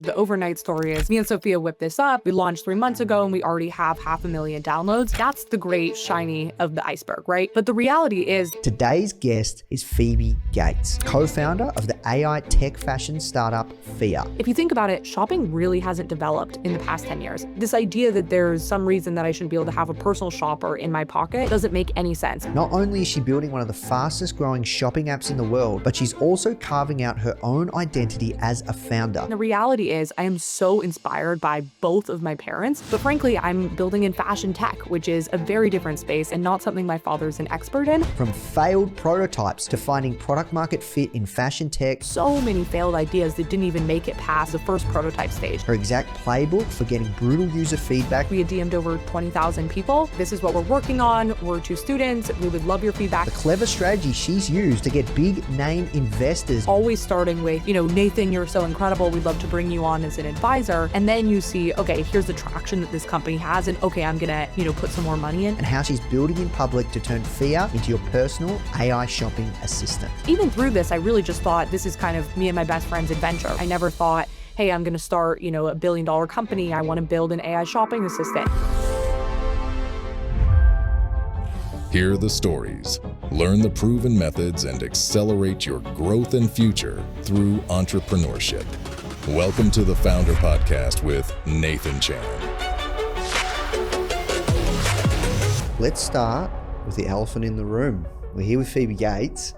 The overnight story is me and Sophia whipped this up. We launched 3 months ago and we already have 500,000 downloads. That's the great shiny of the iceberg, right? But the reality is today's guest is Phoebe Gates, co-founder of the AI tech fashion startup Foundr. If you think about it, shopping really hasn't developed in the past 10 years. This idea that there's some reason that I shouldn't be able to have a personal shopper in my pocket doesn't make any sense. Not only is she building one of the fastest growing shopping apps in the world, but she's also carving out her own identity as a founder. The reality is I am so inspired by both of my parents, but frankly, I'm building in fashion tech, which is a very different space and not something my father's an expert in. From failed prototypes to finding product market fit in fashion tech. So many failed ideas that didn't even make it past the first prototype stage. Her exact playbook for getting brutal user feedback. We had DM'd over 20,000 people. This is what we're working on. We're 2 students. We would love your feedback. The clever strategy she's used to get big name investors. Always starting with, Nathan, you're so incredible. We'd love to bring you on as an advisor. And then you see, okay, here's the traction that this company has. And okay, I'm gonna, put some more money in. And how she's building in public to turn Foundr into your personal AI shopping assistant. Even through this, I really just thought this is kind of me and my best friend's adventure. I never thought, hey, I'm gonna start, a $1 billion company. I wanna build an AI shopping assistant. Hear the stories, learn the proven methods, and accelerate your growth and future through entrepreneurship. Welcome to the Foundr Podcast with Nathan Chan. Let's start with the elephant in the room. We're here with Phoebe Gates.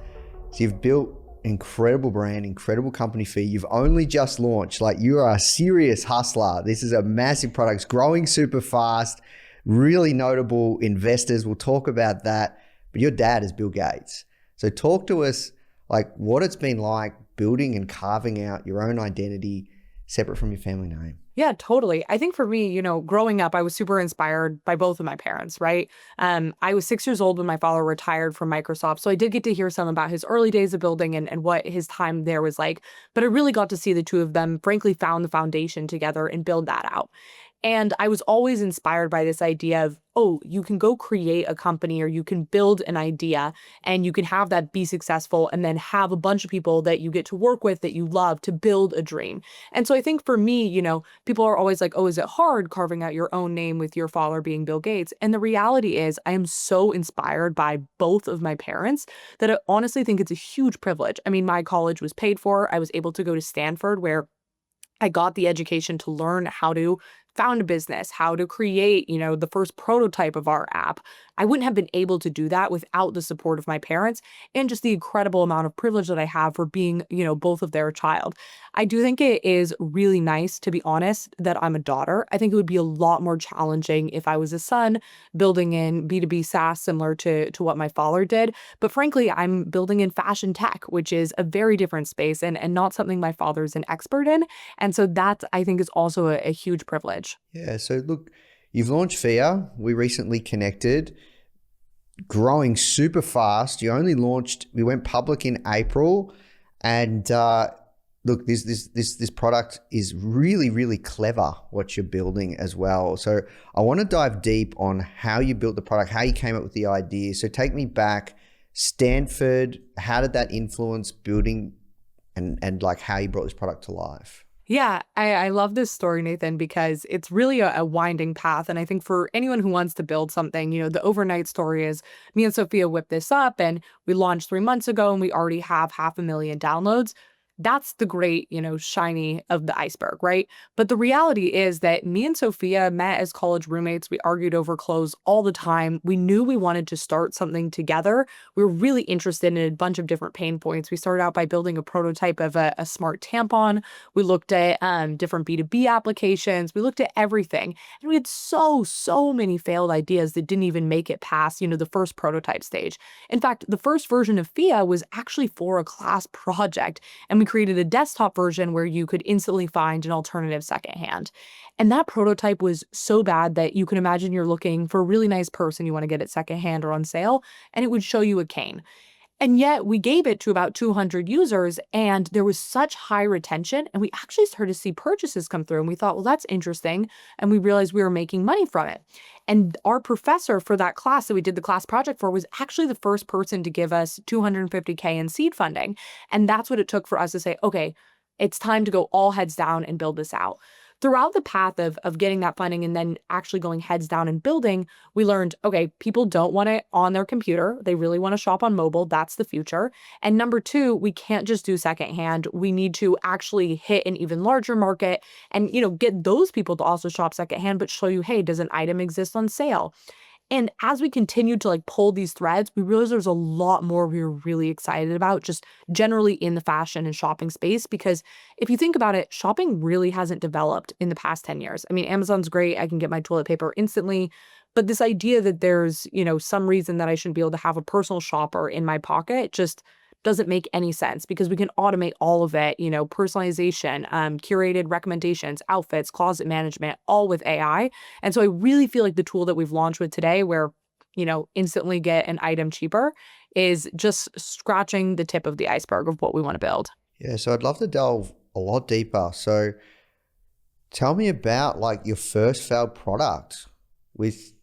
So you've built an incredible brand, incredible company fee. You've only just launched. You are a serious hustler. This is a massive product. It's growing super fast. Really notable investors. We'll talk about that. But your dad is Bill Gates. So talk to us what it's been like building and carving out your own identity separate from your family name. Yeah, totally. I think for me, growing up, I was super inspired by both of my parents, right? I was 6 years old when my father retired from Microsoft. So I did get to hear some about his early days of building and what his time there was like. But I really got to see the two of them, frankly, found the foundation together and build that out. And I was always inspired by this idea of, you can go create a company or you can build an idea and you can have that be successful and then have a bunch of people that you get to work with that you love to build a dream. And so I think for me, people are always like, is it hard carving out your own name with your father being Bill Gates? And the reality is I am so inspired by both of my parents that I honestly think it's a huge privilege. I mean, my college was paid for. I was able to go to Stanford where I got the education to learn how to found a business, how to create, the first prototype of our app. I wouldn't have been able to do that without the support of my parents and just the incredible amount of privilege that I have for being, both of their child. I do think it is really nice, to be honest, that I'm a daughter. I think it would be a lot more challenging if I was a son building in B2B SaaS similar to what my father did. But frankly, I'm building in fashion tech, which is a very different space and not something my father's an expert in. And so that, I think, is also a huge privilege. Yeah, so look, you've launched Foundr. We recently connected, growing super fast. We went public in April, and look, this product is really, really clever what you're building as well. So I want to dive deep on how you built the product, how you came up with the idea. So take me back, Stanford, how did that influence building and how you brought this product to life? Yeah, I love this story, Nathan, because it's really a winding path. And I think for anyone who wants to build something, the overnight story is me and Sophia whipped this up and we launched 3 months ago and we already have 500,000 downloads. That's the great, shiny of the iceberg, right? But the reality is that me and Sophia met as college roommates. We argued over clothes all the time. We knew we wanted to start something together. We were really interested in a bunch of different pain points. We started out by building a prototype of a smart tampon. We looked at different B2B applications. We looked at everything. And we had so many failed ideas that didn't even make it past, the first prototype stage. In fact, the first version of Foundr was actually for a class project. And we created a desktop version where you could instantly find an alternative secondhand. And that prototype was so bad that you can imagine you're looking for a really nice purse and you want to get it secondhand or on sale, and it would show you a cane. And yet we gave it to about 200 users and there was such high retention and we actually started to see purchases come through and we thought, well, that's interesting. And we realized we were making money from it. And our professor for that class that we did the class project for was actually the first person to give us $250K in seed funding. And that's what it took for us to say, okay, It's time to go all heads down and build this out. Throughout the path of getting that funding and then actually going heads down and building, we learned, okay, people don't want it on their computer. They really want to shop on mobile. That's the future. And number two, we can't just do secondhand. We need to actually hit an even larger market and, get those people to also shop secondhand, but show you, hey, does an item exist on sale? And as we continued to pull these threads, we realized there's a lot more we were really excited about just generally in the fashion and shopping space. Because if you think about it, shopping really hasn't developed in the past 10 years. I mean, Amazon's great. I can get my toilet paper instantly. But this idea that there's, some reason that I shouldn't be able to have a personal shopper in my pocket just doesn't make any sense because we can automate all of it, personalization, curated recommendations, outfits, closet management, all with AI. And so I really feel like the tool that we've launched with today where, instantly get an item cheaper is just scratching the tip of the iceberg of what we want to build. Yeah, so I'd love to delve a lot deeper. So tell me about your first failed product with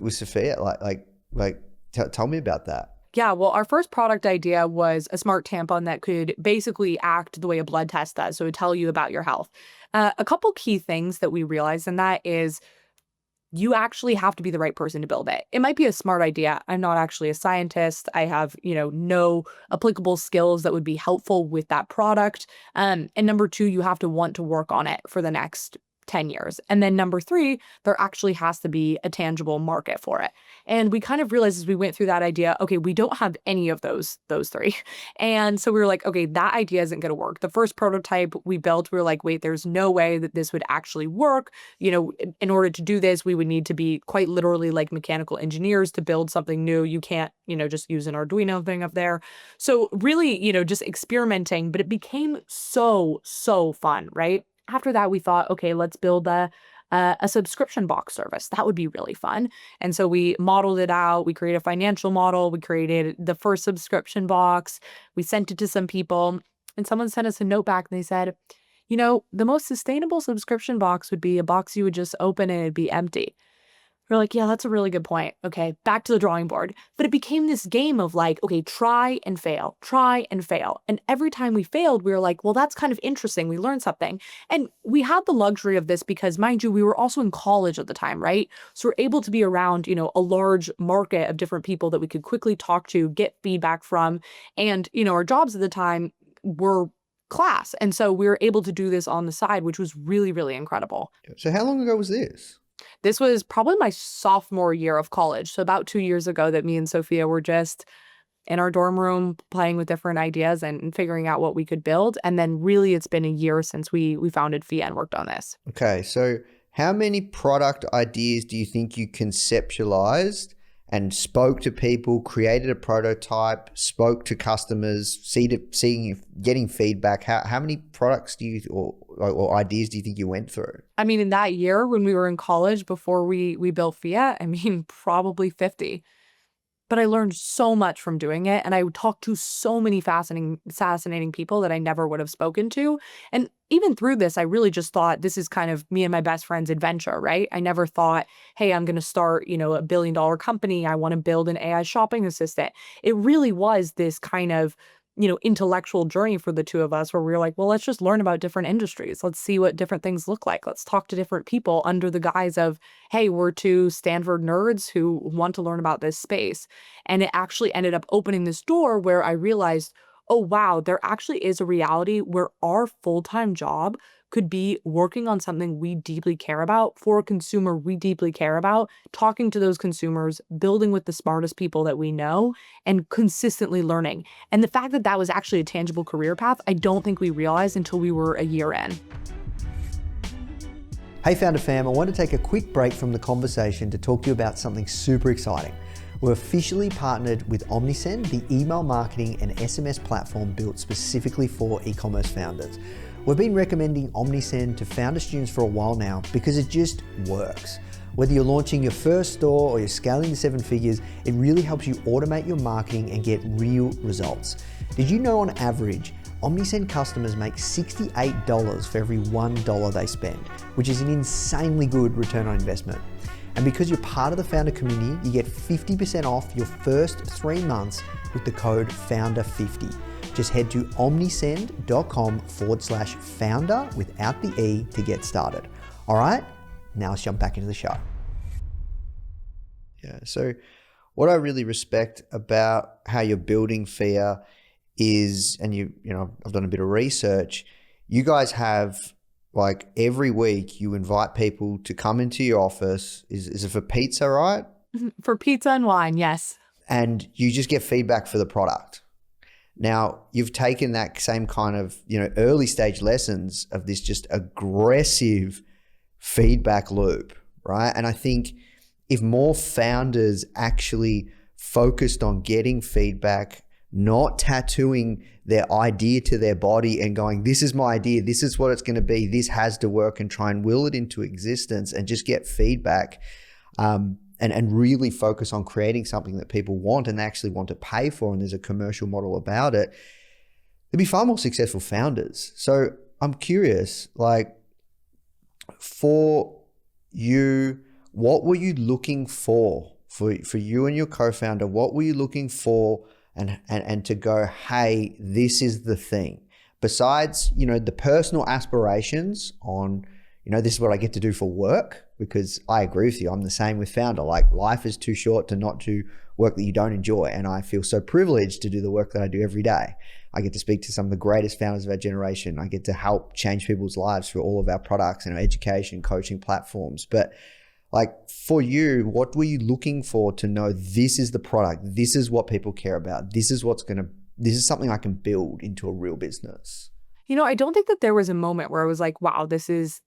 Sophia. Tell me about that. Yeah, well, our first product idea was a smart tampon that could basically act the way a blood test does. So it would tell you about your health. A couple key things that we realized in that is you actually have to be the right person to build it. It might be a smart idea. I'm not actually a scientist. I have, no applicable skills that would be helpful with that product. And number two, you have to want to work on it for the next 10 years. And then number three, there actually has to be a tangible market for it. And we kind of realized as we went through that idea, okay, we don't have any of those three. And so we were like, okay, that idea isn't going to work. The first prototype we built, we were like, wait, there's no way that this would actually work. In order to do this, we would need to be quite literally like mechanical engineers to build something new. You can't, just use an Arduino thing up there. So really, just experimenting, but it became so fun, right? After that, we thought, okay, let's build a subscription box service. That would be really fun. And so we modeled it out. We created a financial model. We created the first subscription box. We sent it to some people and someone sent us a note back and they said, the most sustainable subscription box would be a box you would just open and it'd be empty. We're like, yeah, that's a really good point. Okay, back to the drawing board. But it became this game of okay, try and fail, try and fail. And every time we failed, we were like, well, that's kind of interesting. We learned something. And we had the luxury of this because, mind you, we were also in college at the time, right? So we're able to be around, a large market of different people that we could quickly talk to, get feedback from. And, our jobs at the time were class. And so we were able to do this on the side, which was really, really incredible. So how long ago was this? This was probably my sophomore year of college. So about 2 years ago that me and Sophia were just in our dorm room playing with different ideas and figuring out what we could build. And then really it's been a year since we founded Fia and worked on this. Okay. So how many product ideas do you think you conceptualized and spoke to people, created a prototype, spoke to customers, getting feedback? How many products do you or ideas do you think you went through? I mean, in that year when we were in college before we built Fia, probably 50. But I learned so much from doing it. And I talked to so many fascinating people that I never would have spoken to. And even through this, I really just thought this is kind of me and my best friend's adventure, right? I never thought, hey, I'm going to start, a $1 billion company. I want to build an AI shopping assistant. It really was this kind of intellectual journey for the two of us where we were like, well, let's just learn about different industries. Let's see what different things look like. Let's talk to different people under the guise of, hey, we're two Stanford nerds who want to learn about this space. And it actually ended up opening this door where I realized, oh, wow, there actually is a reality where our full-time job could be working on something we deeply care about for a consumer we deeply care about, talking to those consumers, building with the smartest people that we know, and consistently learning. And the fact that that was actually a tangible career path, I don't think we realized until we were a year in. Hey Foundr fam, I want to take a quick break from the conversation to talk to you about something super exciting. We're officially partnered with Omnisend, the email marketing and SMS platform built specifically for e-commerce founders. We've been recommending Omnisend to Foundr students for a while now because it just works. Whether you're launching your first store or you're scaling to 7 figures, it really helps you automate your marketing and get real results. Did you know on average, Omnisend customers make $68 for every $1 they spend, which is an insanely good return on investment. And because you're part of the Foundr community, you get 50% off your first 3 months with the code FOUNDR50. Just head to omnisend.com/founder without the E to get started. All right, now let's jump back into the show. Yeah, so what I really respect about how you're building Fia is, and you know, I've done a bit of research, you guys have like every week you invite people to come into your office. Is it for pizza, right? For pizza and wine, yes. And you just get feedback for the product. Now, you've taken that same kind of, you know, early stage lessons of this just aggressive feedback loop, right? And I think if more founders actually focused on getting feedback, not tattooing their idea to their body and going, this is my idea, this is what it's going to be, this has to work, and try and will it into existence and just get feedback, and really focus on creating something that people want and they actually want to pay for, and there's a commercial model about it, there'd be far more successful founders. So I'm curious, like, for you, what were you looking for you and your co-founder? What were you looking for and to go, hey, this is the thing? Besides, you know, the personal aspirations on, you know, this is what I get to do for work, because I agree with you. I'm the same with Foundr. Like, life is too short to not do work that you don't enjoy. And I feel so privileged to do the work that I do every day. I get to speak to some of the greatest founders of our generation. I get to help change people's lives through all of our products and our education, coaching platforms. But like, for you, what were you looking for to know this is the product? This is what people care about. This is something I can build into a real business. You know, I don't think that there was a moment where I was like, wow, this is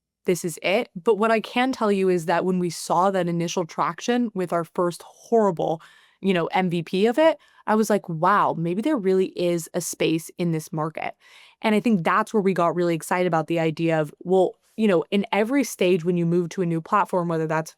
it. But what I can tell you is that when we saw that initial traction with our first horrible, you know, MVP of it, I was like, wow, maybe there really is a space in this market. And I think that's where we got really excited about the idea of, well, you know, in every stage when you move to a new platform, whether that's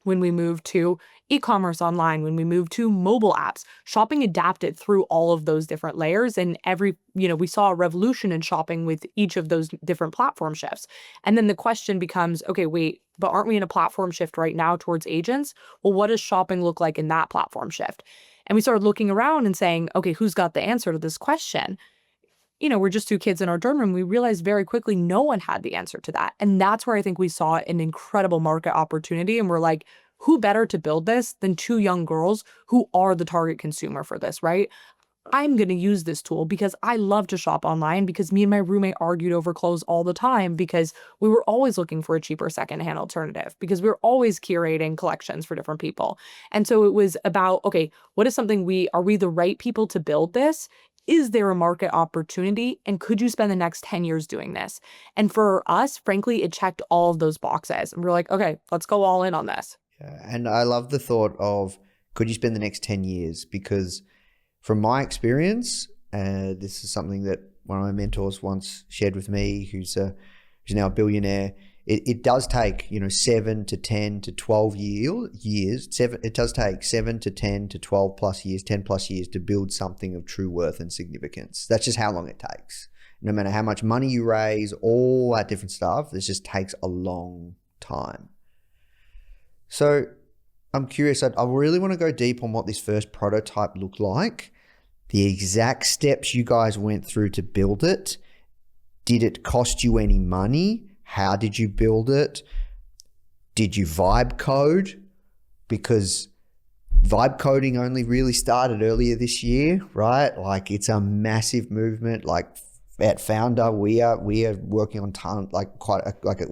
when we move to e-commerce online, when we move to mobile apps, shopping adapted through all of those different layers. And we saw a revolution in shopping with each of those different platform shifts. And then the question becomes, okay, wait, but aren't we in a platform shift right now towards agents? Well, what does shopping look like in that platform shift? And we started looking around and saying, okay, who's got the answer to this question? You know, we're just two kids in our dorm room. We realized very quickly no one had the answer to that. And that's where I think we saw an incredible market opportunity. And we're like, who better to build this than two young girls who are the target consumer for this, right? I'm going to use this tool because I love to shop online, because me and my roommate argued over clothes all the time because we were always looking for a cheaper secondhand alternative, because we were always curating collections for different people. And so it was about, okay, what is something are we the right people to build this? Is there a market opportunity? And could you spend the next 10 years doing this? And for us, frankly, it checked all of those boxes. And we're like, okay, let's go all in on this. Yeah, and I love the thought of, could you spend the next 10 years? Because from my experience, this is something that one of my mentors once shared with me, who's now a billionaire. It does take, 7 to 10 to 12 years. It does take 7 to 10 to 12 plus years, 10 plus years to build something of true worth and significance. That's just how long it takes. No matter how much money you raise, all that different stuff, this just takes a long time. So I'm curious, I really want to go deep on what this first prototype looked like, the exact steps you guys went through to build it. Did it cost you any money? How did you build it? Did you vibe code? Because vibe coding only really started earlier this year, right? Like, it's a massive movement. Like, at Foundr, we are working on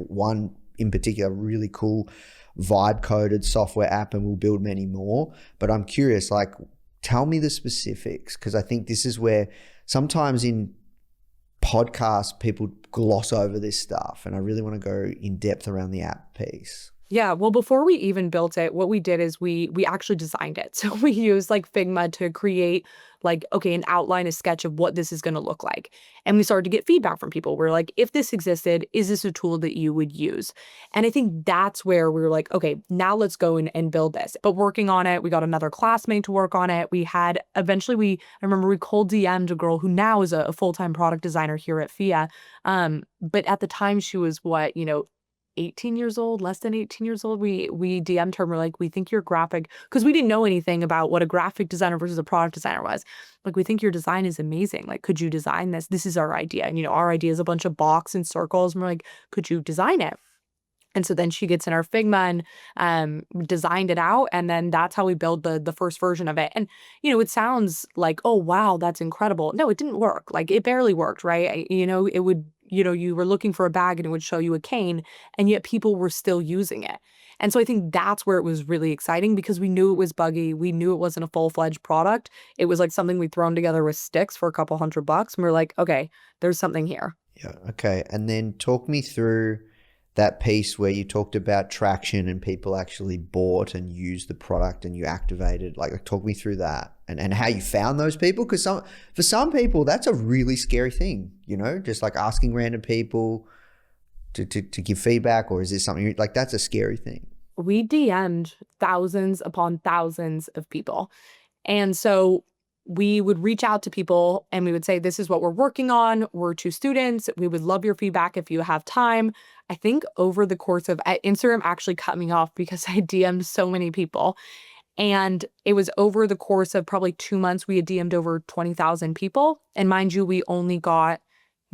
one in particular really cool vibe coded software app, and we'll build many more. But I'm curious, like, tell me the specifics, because I think this is where sometimes in podcasts people gloss over this stuff, and I really want to go in depth around the app piece. Yeah, well, before we even built it, what we did is we actually designed it. So we used like Figma to create an outline, a sketch of what this is going to look like. And we started to get feedback from people. We're like, if this existed, is this a tool that you would use? And I think that's where we were like, okay, now let's go and build this. But working on it, we got another classmate to work on it. I remember we cold DM'd a girl who now is a full-time product designer here at FIA. But at the time she was 18 years old, less than 18 years old. We DM'd her and we're like, we think your graphic, because we didn't know anything about what a graphic designer versus a product designer was. Like, we think your design is amazing. Like, could you design this? This is our idea. And, our idea is a bunch of box and circles. And we're like, could you design it? And so then she gets in our Figma and designed it out. And then that's how we build the first version of it. And, it sounds like, oh, wow, that's incredible. No, it didn't work. Like, it barely worked, right? It would, you were looking for a bag and it would show you a cane, and yet people were still using it. And so I think that's where it was really exciting, because we knew it was buggy. We knew it wasn't a full-fledged product. It was like something we'd thrown together with sticks for a couple $100. And we're like, okay, there's something here. Yeah. Okay. And then talk me through that piece where you talked about traction and people actually bought and used the product and you activated. Like talk me through that and how you found those people. Because for some people, that's a really scary thing, just like asking random people to give feedback, or is this something like that's a scary thing? We DM'd thousands upon thousands of people. And so we would reach out to people and we would say, this is what we're working on. We're 2 students. We would love your feedback if you have time. I think over the course of Instagram actually cut me off because I DM'd so many people. And it was over the course of probably 2 months, we had DM'd over 20,000 people. And mind you, we only got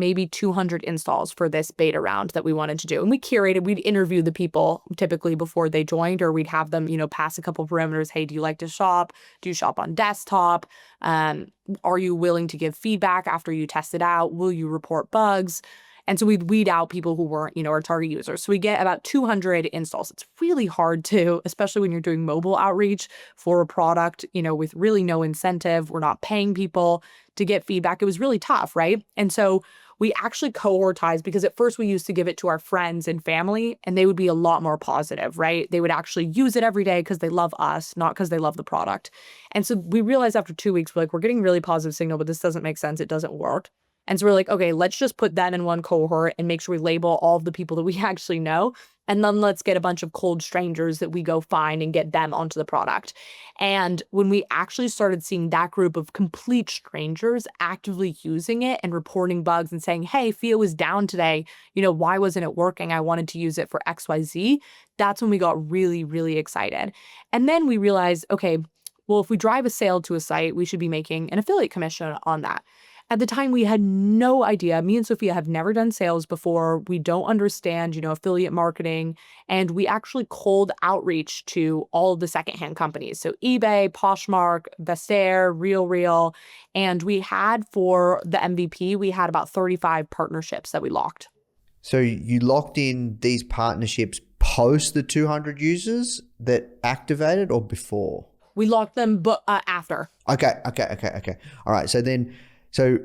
maybe 200 installs for this beta round that we wanted to do. And we curated, we'd interview the people typically before they joined, or we'd have them, pass a couple perimeters. Hey, do you like to shop? Do you shop on desktop? Are you willing to give feedback after you test it out? Will you report bugs? And so we'd weed out people who weren't, our target users. So we get about 200 installs. It's really hard to, especially when you're doing mobile outreach for a product, with really no incentive. We're not paying people to get feedback. It was really tough, right? And so we actually cohortized, because at first we used to give it to our friends and family, and they would be a lot more positive, right? They would actually use it every day because they love us, not because they love the product. And so we realized after 2 weeks, we're getting really positive signal, but this doesn't make sense. It doesn't work. And so we're like, okay, let's just put that in one cohort and make sure we label all of the people that we actually know. And then let's get a bunch of cold strangers that we go find and get them onto the product. And when we actually started seeing that group of complete strangers actively using it and reporting bugs and saying, hey, Fia was down today, why wasn't it working? I wanted to use it for XYZ. That's when we got really, really excited. And then we realized, okay, well, if we drive a sale to a site, we should be making an affiliate commission on that. At the time, we had no idea. Me and Sophia have never done sales before. We don't understand, affiliate marketing. And we actually cold outreach to all of the secondhand companies. So eBay, Poshmark, RealReal. And we had, for the MVP, we had about 35 partnerships that we locked. So you locked in these partnerships post the 200 users that activated, or before? We locked them after. Okay. All right. So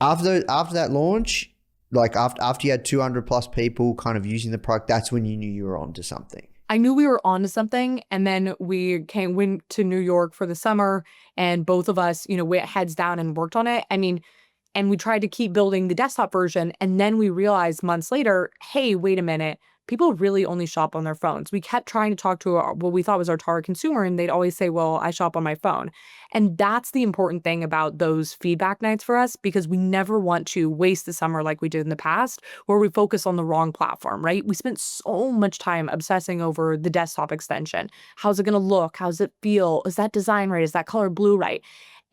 after that launch, like after you had 200 plus people kind of using the product, that's when you knew you were onto something. I knew we were onto something. And then we went to New York for the summer, and both of us, went heads down and worked on it. And we tried to keep building the desktop version. And then we realized months later, hey, wait a minute. People really only shop on their phones. We kept trying to talk to what we thought was our target consumer, and they'd always say, well, I shop on my phone. And that's the important thing about those feedback nights for us, because we never want to waste the summer like we did in the past, where we focus on the wrong platform, right? We spent so much time obsessing over the desktop extension. How's it going to look? How's it feel? Is that design right? Is that color blue right?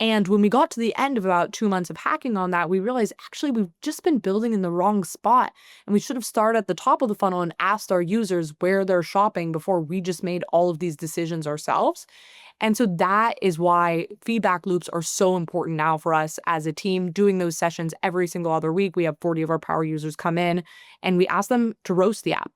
And when we got to the end of about 2 months of hacking on that, we realized actually we've just been building in the wrong spot. And we should have started at the top of the funnel and asked our users where they're shopping before we just made all of these decisions ourselves. And so that is why feedback loops are so important now for us as a team, doing those sessions every single other week. We have 40 of our power users come in and we ask them to roast the app.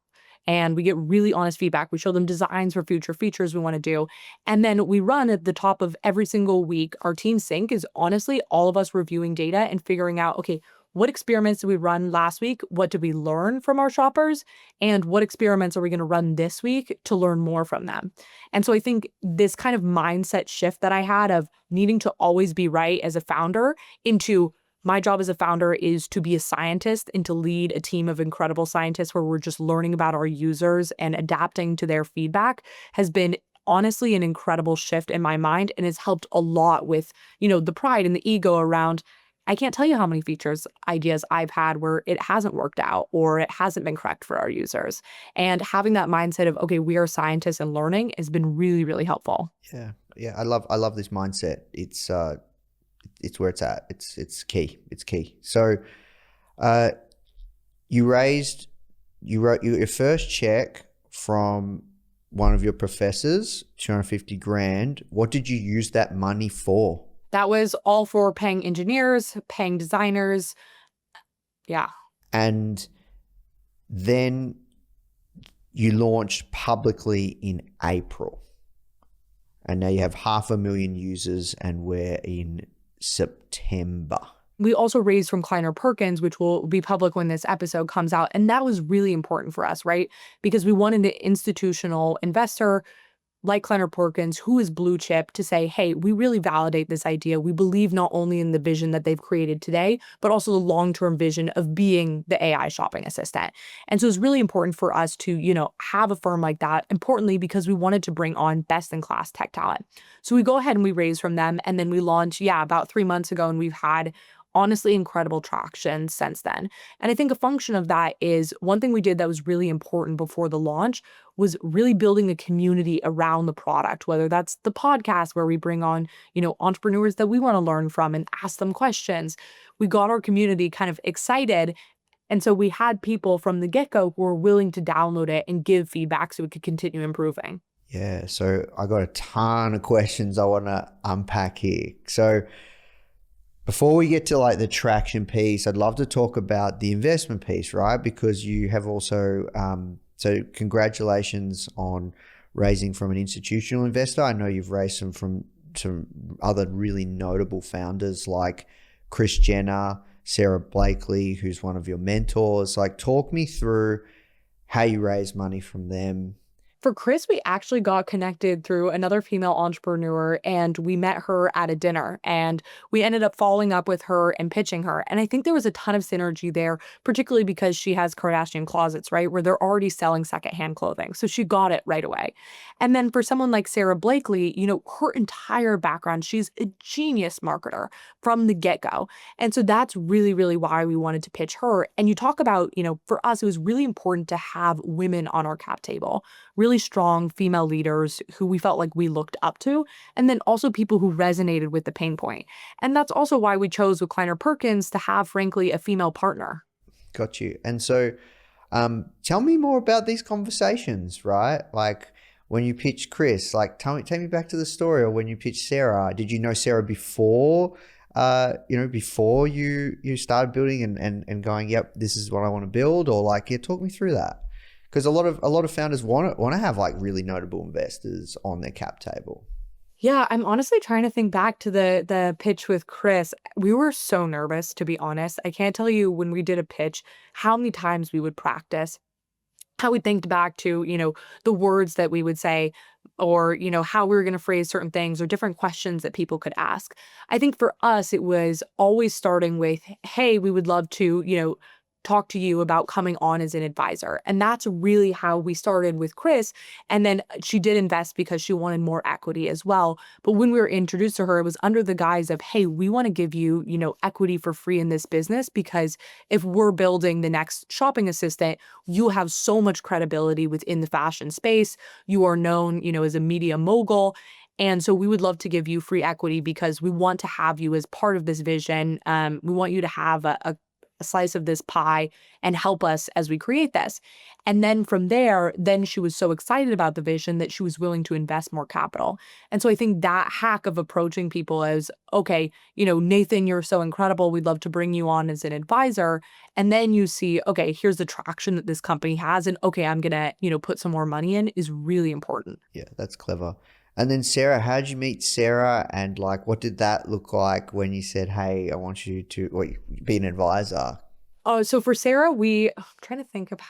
And we get really honest feedback. We show them designs for future features we want to do. And then we run at the top of every single week. Our team sync is honestly all of us reviewing data and figuring out, okay, what experiments did we run last week? What did we learn from our shoppers? And what experiments are we going to run this week to learn more from them? And so I think this kind of mindset shift that I had of needing to always be right as a founder into my job as a founder is to be a scientist and to lead a team of incredible scientists where we're just learning about our users and adapting to their feedback has been honestly an incredible shift in my mind, and has helped a lot with, the pride and the ego around I can't tell you how many features ideas I've had where it hasn't worked out or it hasn't been correct for our users. And having that mindset of, okay, we are scientists and learning has been really, really helpful. Yeah. Yeah. I love this mindset. It's where it's at. It's key. It's key. So, you wrote your first check from one of your professors, 250 grand. What did you use that money for? That was all for paying engineers, paying designers. Yeah. And then you launched publicly in April. And now you have 500,000 users and we're in September. We also raised from Kleiner Perkins, which will be public when this episode comes out. And that was really important for us, right? Because we wanted an institutional investor like Kleiner Perkins, who is blue chip, to say, hey, we really validate this idea. We believe not only in the vision that they've created today, but also the long-term vision of being the AI shopping assistant. And so it's really important for us to, have a firm like that, importantly, because we wanted to bring on best-in-class tech talent. So we go ahead and we raise from them, and then we launched, about 3 months ago, and we've had honestly incredible traction since then. And I think a function of that is one thing we did that was really important before the launch was really building a community around the product, whether that's the podcast where we bring on, entrepreneurs that we want to learn from and ask them questions. We got our community kind of excited. And so we had people from the get-go who were willing to download it and give feedback so we could continue improving. Yeah. So I got a ton of questions I want to unpack here. So before we get to like the traction piece, I'd love to talk about the investment piece, right? Because you have also, so congratulations on raising from an institutional investor. I know you've raised from some other really notable founders like Kris Jenner, Sara Blakely, who's one of your mentors. Like, talk me through how you raise money from them. For Kris, we actually got connected through another female entrepreneur, and we met her at a dinner, and we ended up following up with her and pitching her. And I think there was a ton of synergy there, particularly because she has Kardashian closets, right, where they're already selling secondhand clothing. So she got it right away. And then for someone like Sara Blakely, her entire background, she's a genius marketer from the get-go. And so that's really, really why we wanted to pitch her. And you talk about, for us, it was really important to have women on our cap table, really strong female leaders who we felt like we looked up to, and then also people who resonated with the pain point. And that's also why we chose with Kleiner Perkins to have, frankly, a female partner. Got you. And so tell me more about these conversations, right? Like when you pitched Kris, like take me back to the story, or when you pitched Sara. Did you know Sara before, before you started building and going, yep, this is what I want to build? Or like, talk me through that. Because a lot of founders want to have like really notable investors on their cap table. Yeah, I'm honestly trying to think back to the pitch with Kris. We were so nervous, to be honest. I can't tell you when we did a pitch how many times we would practice, how we think back to, the words that we would say, or, how we were going to phrase certain things, or different questions that people could ask. I think for us, it was always starting with, hey, we would love to, talk to you about coming on as an advisor. And that's really how we started with Kris. And then she did invest because she wanted more equity as well. But when we were introduced to her, it was under the guise of, hey, we want to give you, equity for free in this business, because if we're building the next shopping assistant, you have so much credibility within the fashion space. You are known, as a media mogul. And so we would love to give you free equity because we want to have you as part of this vision. We want you to have a slice of this pie and help us as we create this. And then from there, then she was so excited about the vision that she was willing to invest more capital. And so I think that hack of approaching people as, okay, Nathan, you're so incredible. We'd love to bring you on as an advisor. And then you see, okay, here's the traction that this company has. And okay, I'm going to, put some more money in, is really important. Yeah, that's clever. And then Sara, how did you meet Sara, and like, what did that look like when you said, hey, I want you to be an advisor? So for Sara, I'm trying to think of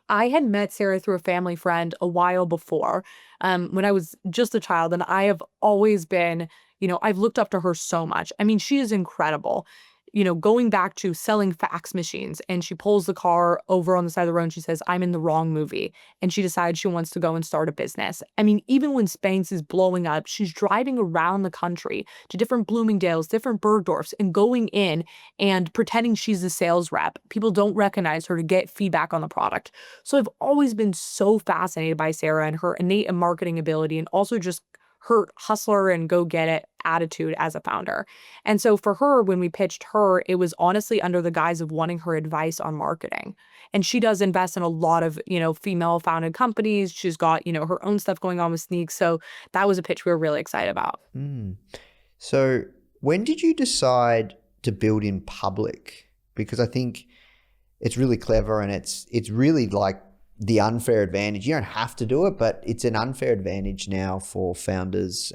I had met Sara through a family friend a while before, when I was just a child, and I have always been, I've looked up to her so much. I mean, she is incredible. going back to selling fax machines, and she pulls the car over on the side of the road and she says, I'm in the wrong movie. And she decides she wants to go and start a business. I mean, even when Spanx is blowing up, she's driving around the country to different Bloomingdales, different Bergdorfs, and going in and pretending she's a sales rep. People don't recognize her to get feedback on the product. So I've always been so fascinated by Sara and her innate marketing ability, and also just her hustler and go get it attitude as a founder. And so for her, when we pitched her, it was honestly under the guise of wanting her advice on marketing. And she does invest in a lot of, female founded companies. She's got, her own stuff going on with Sneaks. So that was a pitch we were really excited about. So when did you decide to build in public? Because I think it's really clever, and it's really like the unfair advantage. You don't have to do it, but it's an unfair advantage now for founders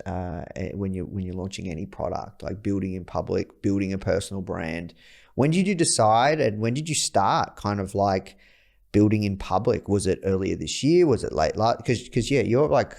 when you're launching any product, like building in public, building a personal brand. When did you decide, and when did you start kind of like building in public? Was it earlier this year? Was it late? Because you're like,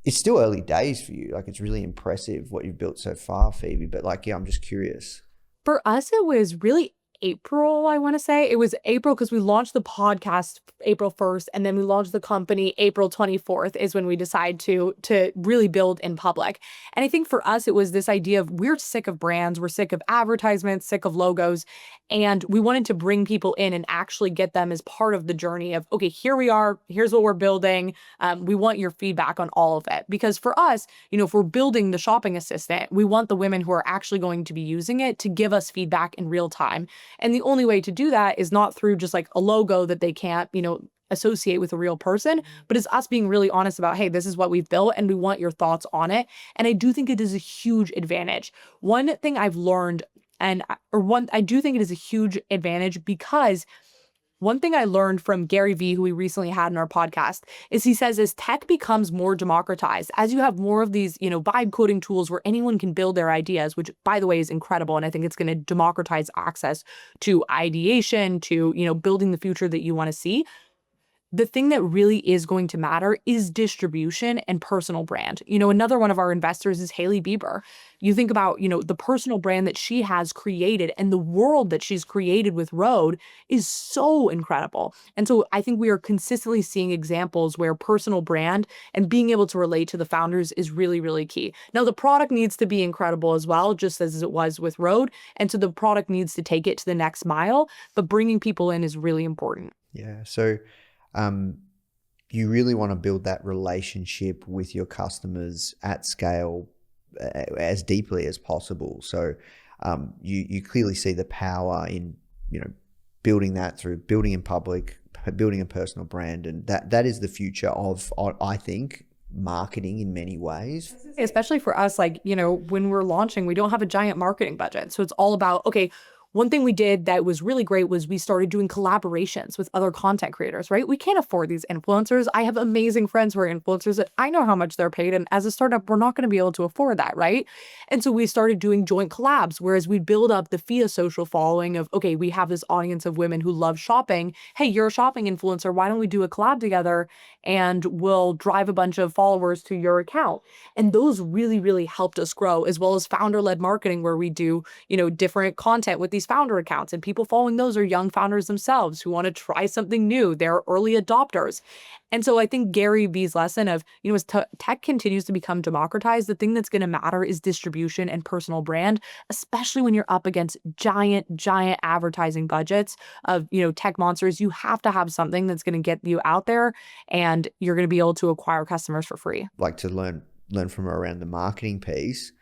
it's still early days for you. Like, it's really impressive what you've built so far, Phoebe. But I'm just curious. For us, it was really April, I want to say. It was April because we launched the podcast April 1st, and then we launched the company April 24th is when we decided to really build in public. And I think for us, it was this idea of we're sick of brands, we're sick of advertisements, sick of logos, and we wanted to bring people in and actually get them as part of the journey of, okay, here we are, here's what we're building. We want your feedback on all of it. Because for us, if we're building the shopping assistant, we want the women who are actually going to be using it to give us feedback in real time. And the only way to do that is not through just like a logo that they can't, associate with a real person, but it's us being really honest about, hey, this is what we've built and we want your thoughts on it. And I do think it is a huge advantage. One thing I've learned, I do think it is a huge advantage because one thing I learned from Gary Vee, who we recently had in our podcast, is he says as tech becomes more democratized, as you have more of these, vibe coding tools where anyone can build their ideas, which by the way is incredible. And I think it's going to democratize access to ideation, to, building the future that you want to see. The thing that really is going to matter is distribution and personal brand. Another one of our investors is Hailey Bieber. You think about, the personal brand that she has created and the world that she's created with Rhode is so incredible. And so I think we are consistently seeing examples where personal brand and being able to relate to the founders is really, really key. Now, the product needs to be incredible as well, just as it was with Rhode. And so the product needs to take it to the next mile, but bringing people in is really important. Yeah. So you really want to build that relationship with your customers at scale as deeply as possible. So you clearly see the power in, building that through building in public, building a personal brand. And that is the future of, I think, marketing in many ways. Especially for us, when we're launching, we don't have a giant marketing budget. So it's all about, okay, one thing we did that was really great was we started doing collaborations with other content creators, right? We can't afford these influencers. I have amazing friends who are influencers that I know how much they're paid. And as a startup, we're not going to be able to afford that, right? And so we started doing joint collabs, whereas we build up the FIA social following of, okay, we have this audience of women who love shopping. Hey, you're a shopping influencer. Why don't we do a collab together and we'll drive a bunch of followers to your account? And those really, really helped us grow, as well as founder-led marketing, where we do, different content with these founder accounts, and people following those are young founders themselves who want to try something new. They're early adopters. And so I think Gary Vee's lesson of, as tech continues to become democratized, the thing that's going to matter is distribution and personal brand, especially when you're up against giant advertising budgets of, tech monsters. You have to have something that's going to get you out there, and you're going to be able to acquire customers for free. Like to learn from her around the marketing piece.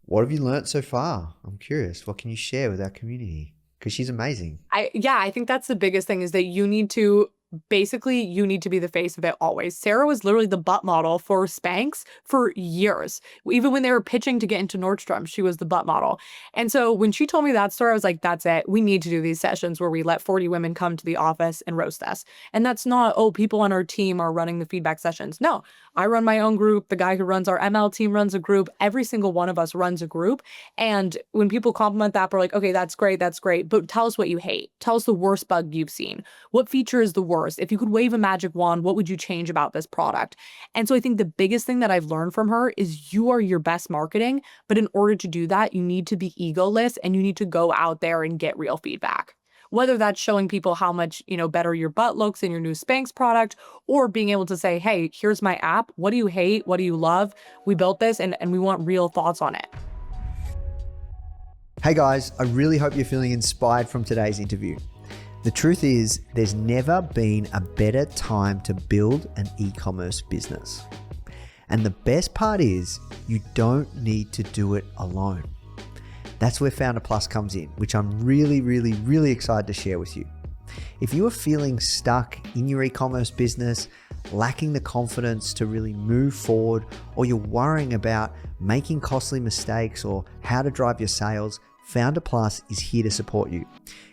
What have you learned so far? I'm curious. What can you share with our community? Because she's amazing. I think that's the biggest thing, is that you need to be the face of it always. Sara was literally the butt model for Spanx for years. Even when they were pitching to get into Nordstrom, she was the butt model. And so when she told me that story, I was like, that's it. We need to do these sessions where we let 40 women come to the office and roast us. And that's not, people on our team are running the feedback sessions. No, I run my own group. The guy who runs our ML team runs a group. Every single one of us runs a group. And when people compliment that, we're like, okay, that's great. But tell us what you hate. Tell us the worst bug you've seen. What feature is the worst? worst? If you could wave a magic wand, what would you change about this product? And so I think the biggest thing that I've learned from her is you are your best marketing. But in order to do that, you need to be egoless and you need to go out there and get real feedback. Whether that's showing people how much, better your butt looks in your new Spanx product, or being able to say, hey, here's my app. What do you hate? What do you love? We built this and we want real thoughts on it. Hey guys, I really hope you're feeling inspired from today's interview. The truth is, there's never been a better time to build an e-commerce business. And the best part is, you don't need to do it alone. That's where Foundr Plus comes in, which I'm really excited to share with you. If you are feeling stuck in your e-commerce business, lacking the confidence to really move forward, or you're worrying about making costly mistakes or how to drive your sales, Foundr Plus is here to support you.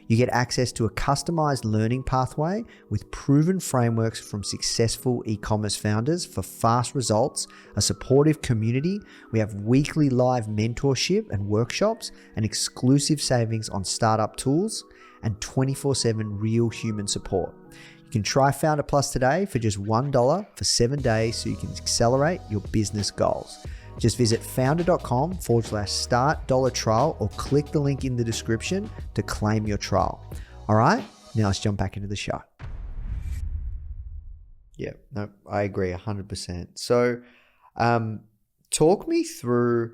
You get access to a customized learning pathway with proven frameworks from successful e-commerce founders for fast results, a supportive community. We have weekly live mentorship and workshops and exclusive savings on startup tools and 24/7 real human support. You can try Foundr Plus today for just $1 for 7 days so you can accelerate your business goals. Just visit foundr.com/start $trial or click the link in the description to claim your trial. All right, now let's jump back into the show. Yeah, no, I agree 100%. So talk me through,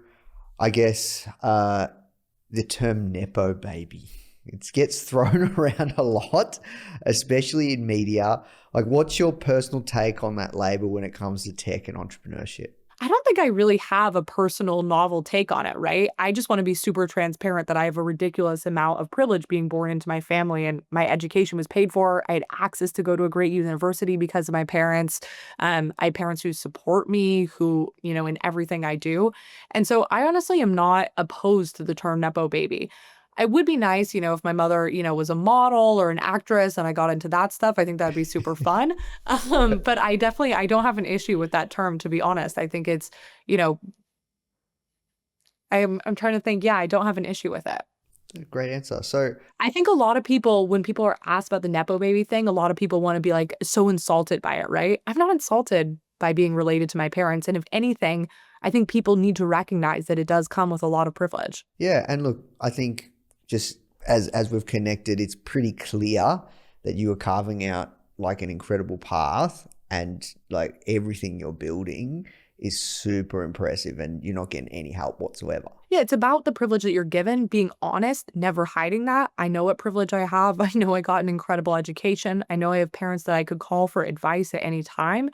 I guess, the term Nepo baby. It gets thrown around a lot, especially in media. Like, what's your personal take on that label when it comes to tech and entrepreneurship? I don't think I really have a personal novel take on it, right? I just want to be super transparent that I have a ridiculous amount of privilege being born into my family and my education was paid for. I had access to go to a great university because of my parents. I have parents who support me, who, in everything I do. And so I honestly am not opposed to the term Nepo baby. It would be nice, if my mother, was a model or an actress and I got into that stuff. I think that'd be super fun. But I don't have an issue with that term, to be honest. I think it's, I'm trying to think. Yeah, I don't have an issue with it. Great answer. So I think a lot of people, when people are asked about the Nepo baby thing, a lot of people want to be like so insulted by it, right? I'm not insulted by being related to my parents. And if anything, I think people need to recognize that it does come with a lot of privilege. Yeah. And look, I think just as we've connected, it's pretty clear that you are carving out like an incredible path, and like everything you're building is super impressive and you're not getting any help whatsoever. Yeah, it's about the privilege that you're given, being honest, never hiding that. I know what privilege I have. I know I got an incredible education. I know I have parents that I could call for advice at any time.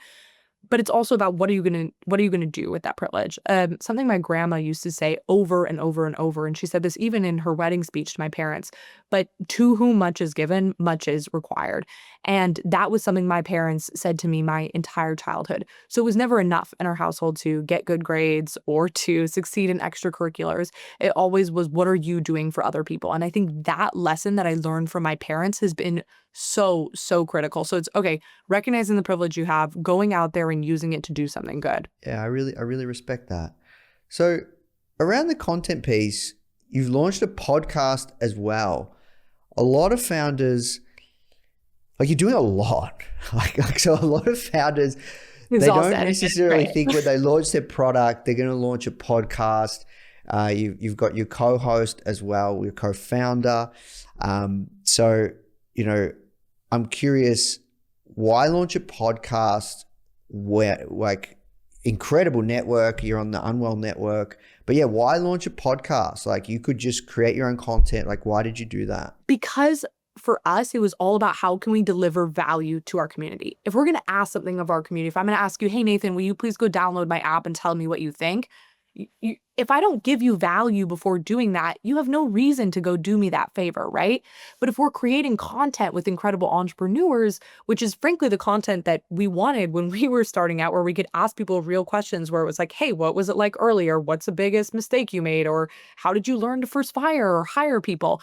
But it's also about what are you gonna do with that privilege? Something my grandma used to say over and over and over, and she said this even in her wedding speech to my parents, but to whom much is given, much is required. And that was something my parents said to me my entire childhood. So it was never enough in our household to get good grades or to succeed in extracurriculars. It always was, what are you doing for other people? And I think that lesson that I learned from my parents has been so critical. So it's okay, recognizing the privilege you have, going out there and using it to do something good. Yeah, I really respect that. So around the content piece, you've launched a podcast as well. A lot of founders, like, you're doing a lot. So a lot of founders, they don't necessarily think when they launch their product, they're going to launch a podcast. You've got your co-host as well, your co-founder. So, I'm curious, why launch a podcast where, like, incredible network, you're on the Unwell network, but yeah, why launch a podcast? Like, you could just create your own content. Like, why did you do that? Because for us, it was all about how can we deliver value to our community. If we're going to ask something of our community, if I'm going to ask you, hey, Nathan, will you please go download my app and tell me what you think? If I don't give you value before doing that, you have no reason to go do me that favor, right? But if we're creating content with incredible entrepreneurs, which is frankly the content that we wanted when we were starting out, where we could ask people real questions where it was like, hey, what was it like earlier? What's the biggest mistake you made? Or how did you learn to first fire or hire people?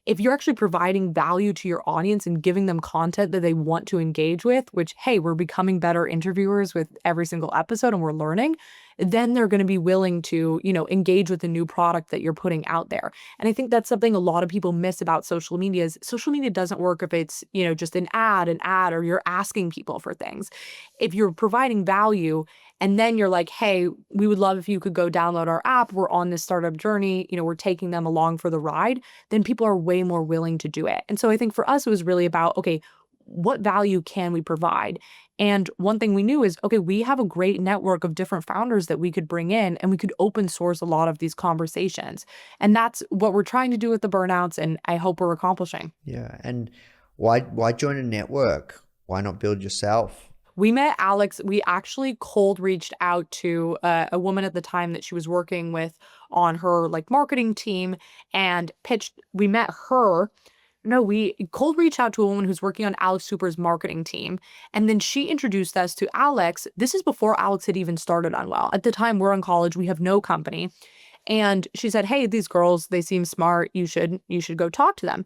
If you're actually providing value to your audience and giving them content that they want to engage with, which, hey, we're becoming better interviewers with every single episode and we're learning. then they're going to be willing to, engage with the new product that you're putting out there. And I think that's something a lot of people miss about social media is social media doesn't work if it's, just an ad, or you're asking people for things. If you're providing value and then you're like, hey, we would love if you could go download our app. We're on this startup journey. We're taking them along for the ride. Then people are way more willing to do it. And so I think for us, it was really about, okay, what value can we provide? And one thing we knew is, okay, we have a great network of different founders that we could bring in and we could open source a lot of these conversations. And that's what we're trying to do with the burnouts. And I hope we're accomplishing. Yeah. And why join a network? Why not build yourself? We met Alex. We actually cold reached out to a woman at the time that she was working with on her marketing team and pitched. We met her. No, we cold reached out to a woman who's working on Alex Cooper's marketing team. And then she introduced us to Alex. This is before Alex had even started Unwell. At the time, we're in college. We have no company. And she said, hey, these girls, they seem smart. You should go talk to them.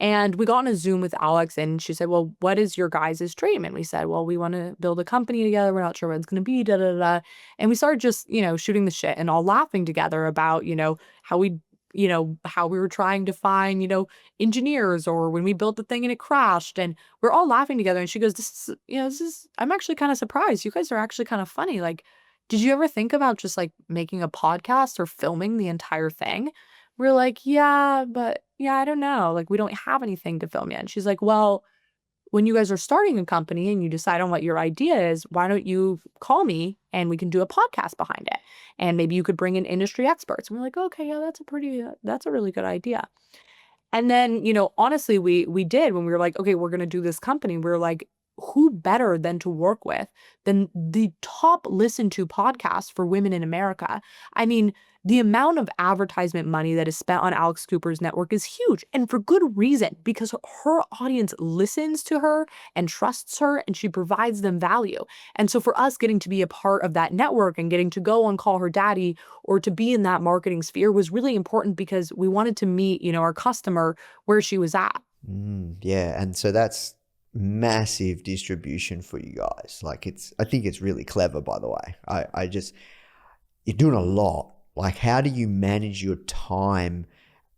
And we got on a Zoom with Alex and she said, well, what is your guys' dream? And we said, well, we want to build a company together. We're not sure what it's going to be, da, da, da. And we started just, shooting the shit and all laughing together about, how we were trying to find, engineers, or when we built the thing and it crashed, and we're all laughing together. And she goes, I'm actually kind of surprised. You guys are actually kind of funny. Did you ever think about just making a podcast or filming the entire thing? We're like, yeah, but I don't know. We don't have anything to film yet. And she's like, well, when you guys are starting a company and you decide on what your idea is, why don't you call me and we can do a podcast behind it? And maybe you could bring in industry experts. And we're like, okay, yeah, that's a really good idea. And then, honestly, we did when we were like, okay, we're going to do this company. We were like, who better than to work with than the top listened to podcast for women in America? I mean, the amount of advertisement money that is spent on Alex Cooper's network is huge, and for good reason, because her audience listens to her and trusts her and she provides them value. And so for us getting to be a part of that network and getting to go and call her daddy or to be in that marketing sphere was really important because we wanted to meet, our customer where she was at. Yeah. And so that's massive distribution for you guys. I think it's really clever, by the way. You're doing a lot. How do you manage your time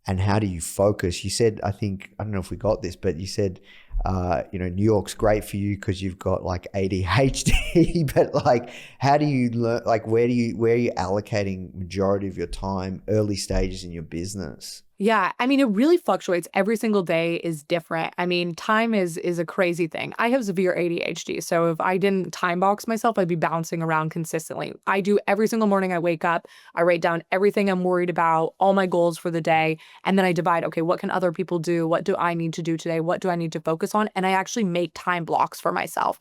and how do you focus? You said, I don't know if we got this, but you said, New York's great for you because you've got ADHD, but how do you learn, where are you allocating majority of your time, early stages in your business? Yeah, I mean, it really fluctuates. Every single day is different. I mean, time is a crazy thing. I have severe ADHD, so if I didn't time box myself, I'd be bouncing around consistently. I do every single morning I wake up, I write down everything I'm worried about, all my goals for the day, and then I divide, okay, what can other people do? What do I need to do today? What do I need to focus on? And I actually make time blocks for myself.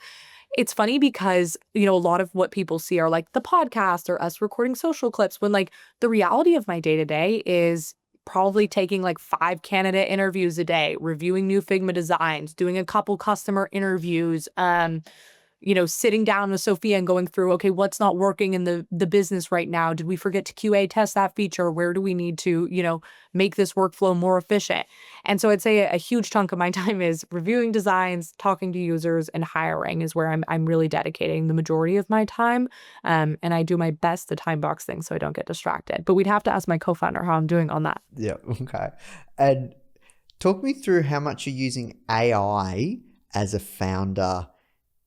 It's funny because, a lot of what people see are the podcast or us recording social clips when the reality of my day-to-day is probably taking 5 candidate interviews a day, reviewing new Figma designs, doing a couple customer interviews, sitting down with Sophia and going through, okay, what's not working in the business right now? Did we forget to QA test that feature? Where do we need to, make this workflow more efficient? And so I'd say a huge chunk of my time is reviewing designs, talking to users, and hiring is where I'm really dedicating the majority of my time. And I do my best to time box things so I don't get distracted. But we'd have to ask my co-founder how I'm doing on that. Yeah. Okay. And talk me through how much you're using AI as a founder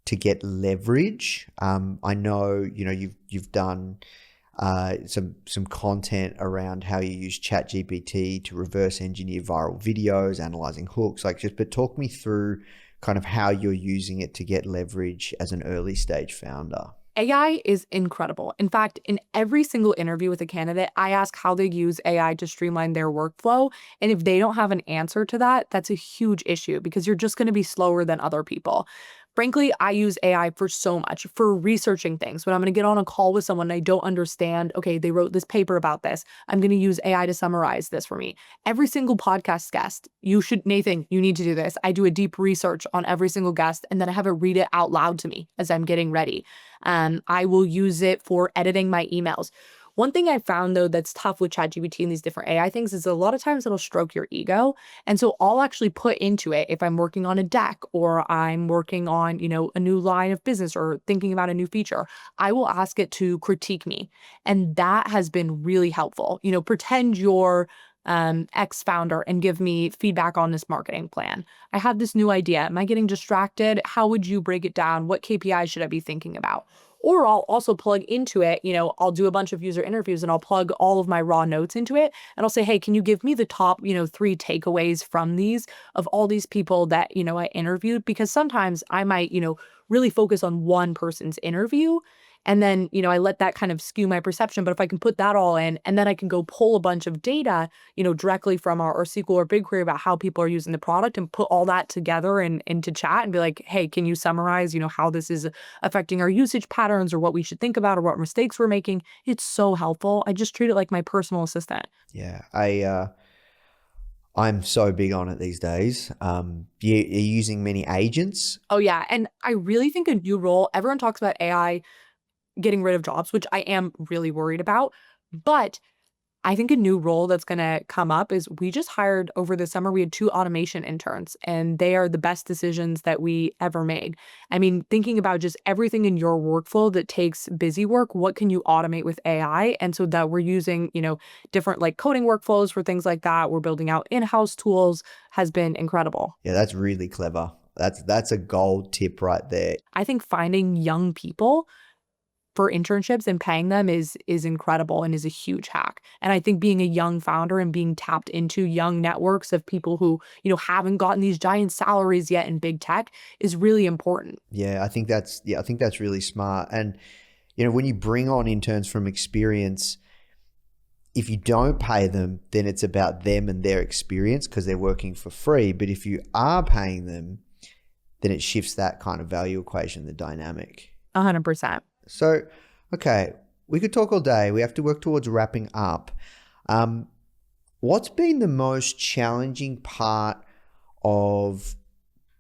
to get leverage. I know, you've done some content around how you use ChatGPT to reverse engineer viral videos, analyzing hooks, but talk me through kind of how you're using it to get leverage as an early stage founder. AI is incredible. In fact, in every single interview with a candidate, I ask how they use AI to streamline their workflow. And if they don't have an answer to that, that's a huge issue because you're just going to be slower than other people. Frankly, I use AI for so much, for researching things. When I'm going to get on a call with someone and I don't understand, okay, they wrote this paper about this, I'm going to use AI to summarize this for me. Every single podcast guest, Nathan, you need to do this. I do a deep research on every single guest and then I have it read it out loud to me as I'm getting ready. I will use it for editing my emails. One thing I found though that's tough with ChatGPT and these different AI things is a lot of times it'll stroke your ego. And so I'll actually put into it if I'm working on a deck or I'm working on, a new line of business or thinking about a new feature, I will ask it to critique me. And that has been really helpful. Pretend you're ex-founder and give me feedback on this marketing plan. I have this new idea. Am I getting distracted? How would you break it down? What KPIs should I be thinking about? Or I'll also plug into it, I'll do a bunch of user interviews and I'll plug all of my raw notes into it. And I'll say, hey, can you give me the top, 3 takeaways from these of all these people that, I interviewed? Because sometimes I might, really focus on one person's interview. And then, I let that kind of skew my perception. But if I can put that all in and then I can go pull a bunch of data, directly from our SQL or BigQuery about how people are using the product and put all that together and into chat and be like, hey, can you summarize, how this is affecting our usage patterns or what we should think about or what mistakes we're making? It's so helpful. I just treat it like my personal assistant. Yeah, I'm so big on it these days. You're using many agents. Oh, yeah. And I really think a new role, everyone talks about AI getting rid of jobs, which I am really worried about. But I think a new role that's going to come up is we just hired over the summer, we had 2 automation interns, and they are the best decisions that we ever made. I mean, thinking about just everything in your workflow that takes busy work, what can you automate with AI? And so that we're using, different like coding workflows for things like that. We're building out in-house tools has been incredible. Yeah, that's really clever. That's a gold tip right there. I think finding young people for internships and paying them is incredible and is a huge hack. And I think being a young founder and being tapped into young networks of people who, haven't gotten these giant salaries yet in big tech is really important. Yeah, I think that's really smart. And when you bring on interns from experience, if you don't pay them, then it's about them and their experience because they're working for free. But if you are paying them, then it shifts that kind of value equation, the dynamic. 100%. So, okay, we could talk all day. We have to work towards wrapping up. What's been the most challenging part of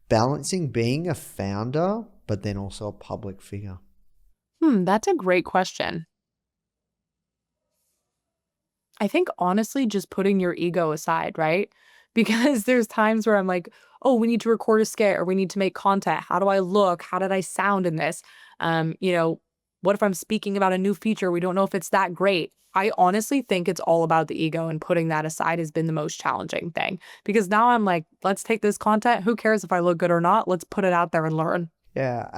balancing being a founder, but then also a public figure? That's a great question. I think honestly, just putting your ego aside, right? Because there's times where I'm like, oh, we need to record a skit or we need to make content. How do I look? How did I sound in this? What if I'm speaking about a new feature? We don't know if it's that great. I honestly think it's all about the ego, and putting that aside has been the most challenging thing because now I'm like, let's take this content. Who cares if I look good or not? Let's put it out there and learn. Yeah,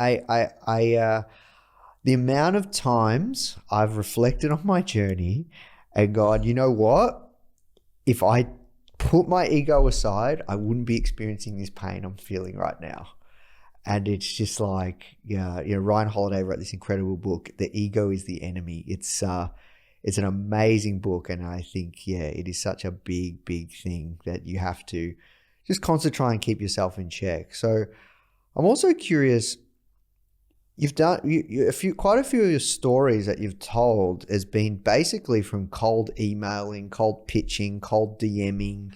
the amount of times I've reflected on my journey and gone, you know what? If I put my ego aside, I wouldn't be experiencing this pain I'm feeling right now. And it's just like, Ryan Holiday wrote this incredible book, The Ego is the Enemy. It's an amazing book. And I think, it is such a big, big thing that you have to just constantly try and keep yourself in check. So I'm also curious, you've done quite a few of your stories that you've told has been basically from cold emailing, cold pitching, cold DMing,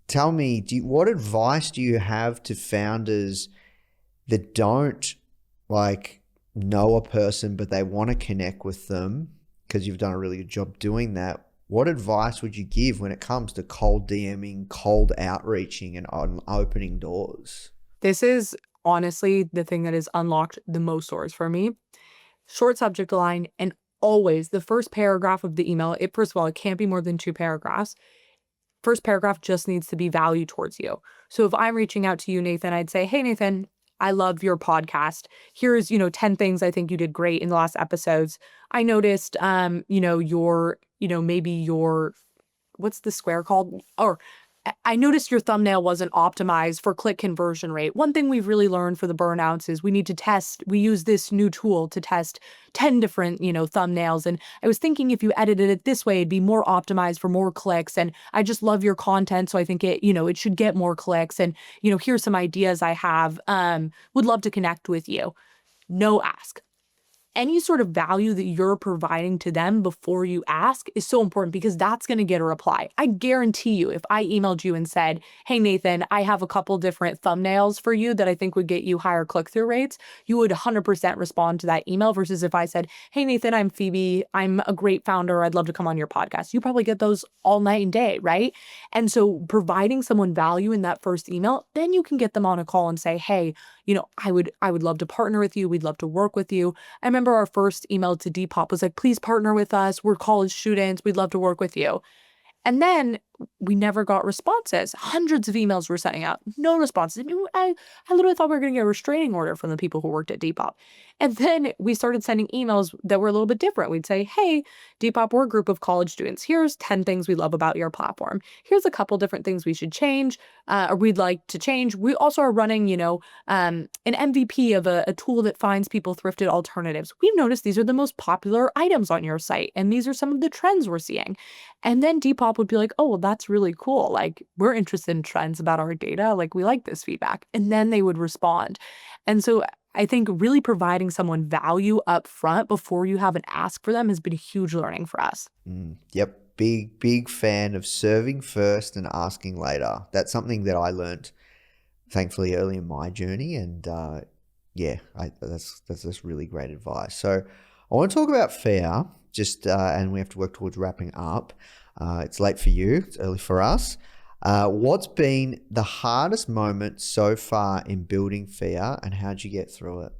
tell me, what advice do you have to founders that don't know a person, but they want to connect with them because you've done a really good job doing that? What advice would you give when it comes to cold DMing, cold outreaching, and opening doors? This is honestly the thing that has unlocked the most doors for me. Short subject line, and always the first paragraph of the email, first of all, it can't be more than 2 paragraphs. First paragraph just needs to be value towards you. So if I'm reaching out to you, Nathan, I'd say, hey, Nathan, I love your podcast. Here's, 10 things I think you did great in the last episodes. I noticed, maybe your, what's the square called? Or I noticed your thumbnail wasn't optimized for click conversion rate. One thing we've really learned for the burnouts is we need to test. We use this new tool to test 10 different, thumbnails. And I was thinking if you edited it this way, it'd be more optimized for more clicks. And I just love your content. So I think it should get more clicks. And, here's some ideas I have. Would love to connect with you. No ask. any sort of value that you're providing to them before you ask is so important, because that's going to get a reply. I guarantee you, if I emailed you and said, hey, Nathan, I have a couple different thumbnails for you that I think would get you higher click-through rates, you would 100% respond to that email, versus if I said, hey, Nathan, I'm Phoebe. I'm a great founder. I'd love to come on your podcast. You probably get those all night and day, right? And so providing someone value in that first email, then you can get them on a call and say, hey, I would love to partner with you. We'd love to work with you. I remember our first email to Depop was like, please partner with us. We're college students. We'd love to work with you. And then we never got responses. Hundreds of emails were sending out, no responses. I literally thought we were going to get a restraining order from the people who worked at Depop. And then we started sending emails that were a little bit different. We'd say, hey, Depop, we're a group of college students. Here's 10 things we love about your platform. Here's a couple different things we should change, or we'd like to change. We also are running, an MVP of a tool that finds people thrifted alternatives. We've noticed these are the most popular items on your site, and these are some of the trends we're seeing. And then Depop would be like, oh, well, that's really cool. Like, we're interested in trends about our data. Like, we like this feedback. And then they would respond. And so I think really providing someone value up front before you have an ask for them has been a huge learning for us. Yep. Big fan of serving first and asking later. That's something that I learned, thankfully, early in my journey. And that's just really great advice. So I want to talk about FAIR, and we have to work towards wrapping up. It's late for you. It's early for us. What's been the hardest moment so far in building FAIR, and how'd you get through it?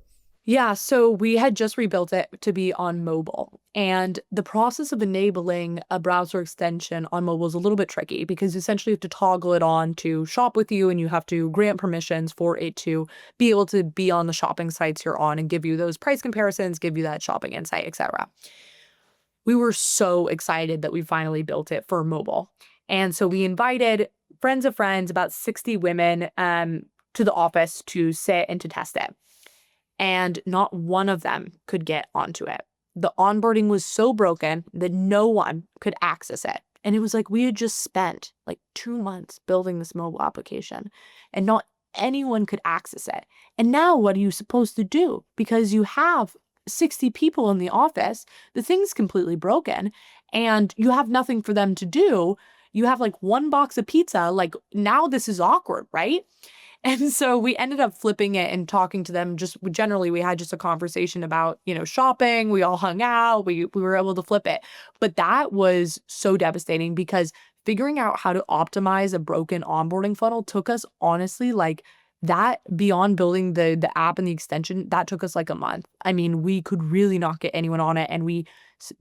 Yeah, so we had just rebuilt it to be on mobile. And the process of enabling a browser extension on mobile is a little bit tricky, because essentially you have to toggle it on to shop with you, and you have to grant permissions for it to be able to be on the shopping sites you're on and give you those price comparisons, give you that shopping insight, etc. We were so excited that we finally built it for mobile. And so we invited friends of friends, about 60 women, to the office to sit and to test it. And not one of them could get onto it. The onboarding was so broken that no one could access it. And it was like we had just spent like 2 months building this mobile application, and not anyone could access it. And now what are you supposed to do? Because you have 60 people in the office, the thing's completely broken, and you have nothing for them to do. You have like one box of pizza. Like, now this is awkward, right? And so we ended up flipping it and talking to them. We had just a conversation about, shopping. We all hung out. We were able to flip it. But that was so devastating, because figuring out how to optimize a broken onboarding funnel took us, honestly, like that, beyond building the app and the extension, that took us like a month. I mean, we could really not get anyone on it. And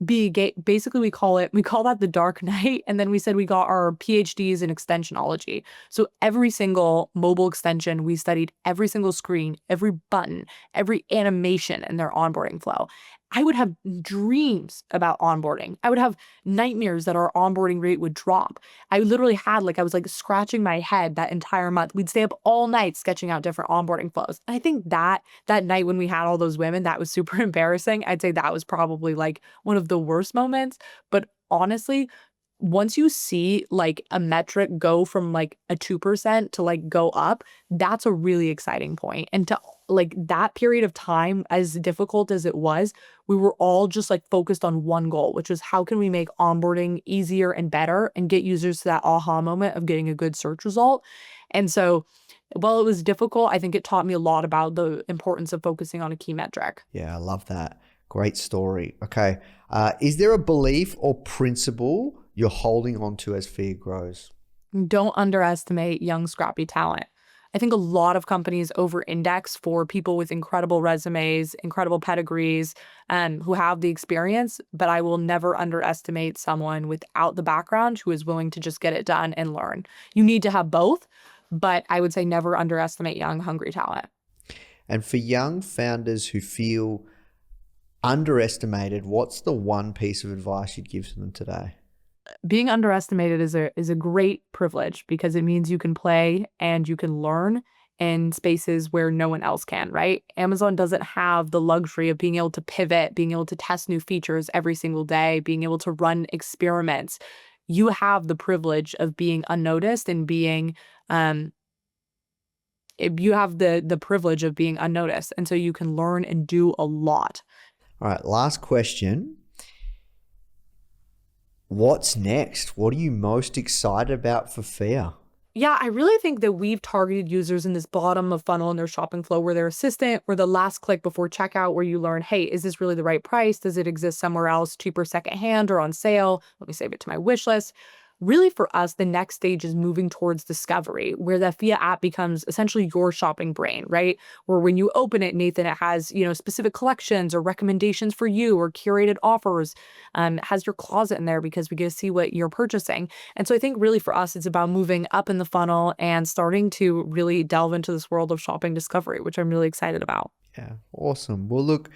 basically we call that the dark night. And then we said we got our PhDs in extensionology. So every single mobile extension, we studied every single screen, every button, every animation in their onboarding flow. I would have dreams about onboarding. I would have nightmares that our onboarding rate would drop. I literally had I was scratching my head that entire month. We'd stay up all night sketching out different onboarding flows. And I think that night when we had all those women, that was super embarrassing. I'd say that was probably one of the worst moments. But honestly, once you see a metric go from a 2% to go up, that's a really exciting point. And to that period of time, as difficult as it was, we were all just focused on one goal, which was how can we make onboarding easier and better and get users to that aha moment of getting a good search result. And so while it was difficult, I think it taught me a lot about the importance of focusing on a key metric. Yeah, I love that. Great story. Okay. Is there a belief or principle you're holding on to as FAIR grows? Don't underestimate young, scrappy talent. I think a lot of companies over-index for people with incredible resumes, incredible pedigrees, who have the experience, but I will never underestimate someone without the background who is willing to just get it done and learn. You need to have both, but I would say never underestimate young, hungry talent. And for young founders who feel underestimated, what's the one piece of advice you'd give to them today? Being underestimated is a great privilege, because it means you can play and you can learn in spaces where no one else can, right? Amazon doesn't have the luxury of being able to pivot, being able to test new features every single day, being able to run experiments. You have the privilege of being unnoticed and being you have the privilege of being unnoticed. And so you can learn and do a lot. All right, last question. What's next? What are you most excited about for Fia? Yeah, I really think that we've targeted users in this bottom of funnel in their shopping flow where their assistant or the last click before checkout where you learn, hey, is this really the right price? Does it exist somewhere else, cheaper secondhand or on sale? Let me save it to my wish list. Really, for us, the next stage is moving towards discovery, where the Fia app becomes essentially your shopping brain, right? Where when you open it, Nathan, it has, specific collections or recommendations for you or curated offers. It has your closet in there because we get to see what you're purchasing. And so I think really for us, it's about moving up in the funnel and starting to really delve into this world of shopping discovery, which I'm really excited about. Yeah, awesome. Well, look,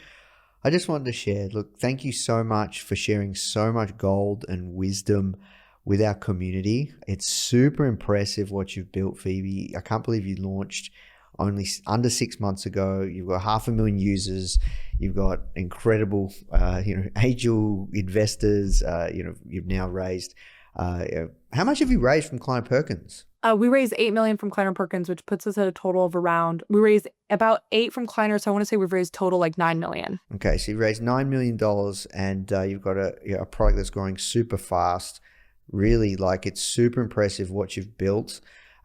I just wanted to share. Look, thank you so much for sharing so much gold and wisdom with our community. It's super impressive what you've built, Phoebe. I can't believe you launched only under 6 months ago. You've got 500,000 users. You've got incredible, angel investors. You've now raised. How much have you raised from Kleiner Perkins? We raised $8 million from Kleiner Perkins, which puts us at a total of we raised about 8 from Kleiner. So I want to say we've raised total like $9 million. Okay. So you raised $9 million and you've got a product that's growing super fast. Really, it's super impressive what you've built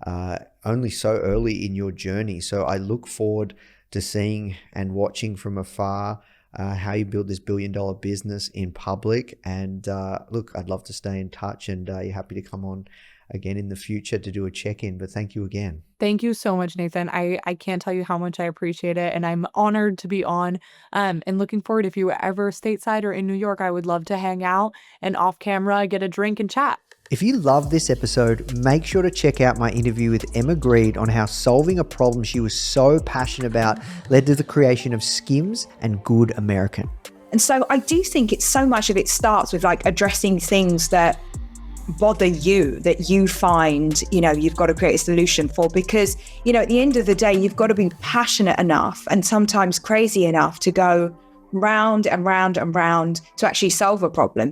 only so early in your journey. So I look forward to seeing and watching from afar how you build this billion-dollar business in public. And look, I'd love to stay in touch, and you're happy to come on again in the future to do a check-in. But thank you again. Thank you so much, Nathan. I can't tell you how much I appreciate it, and I'm honored to be on and looking forward. If you were ever stateside or in New York, I would love to hang out and off camera, get a drink and chat. If you love this episode, make sure to check out my interview with Emma Greed on how solving a problem she was so passionate about led to the creation of Skims and Good American. And so I do think so much of it starts with addressing things that bother you, that you find, you've got to create a solution for, because, at the end of the day, you've got to be passionate enough and sometimes crazy enough to go round and round and round to actually solve a problem.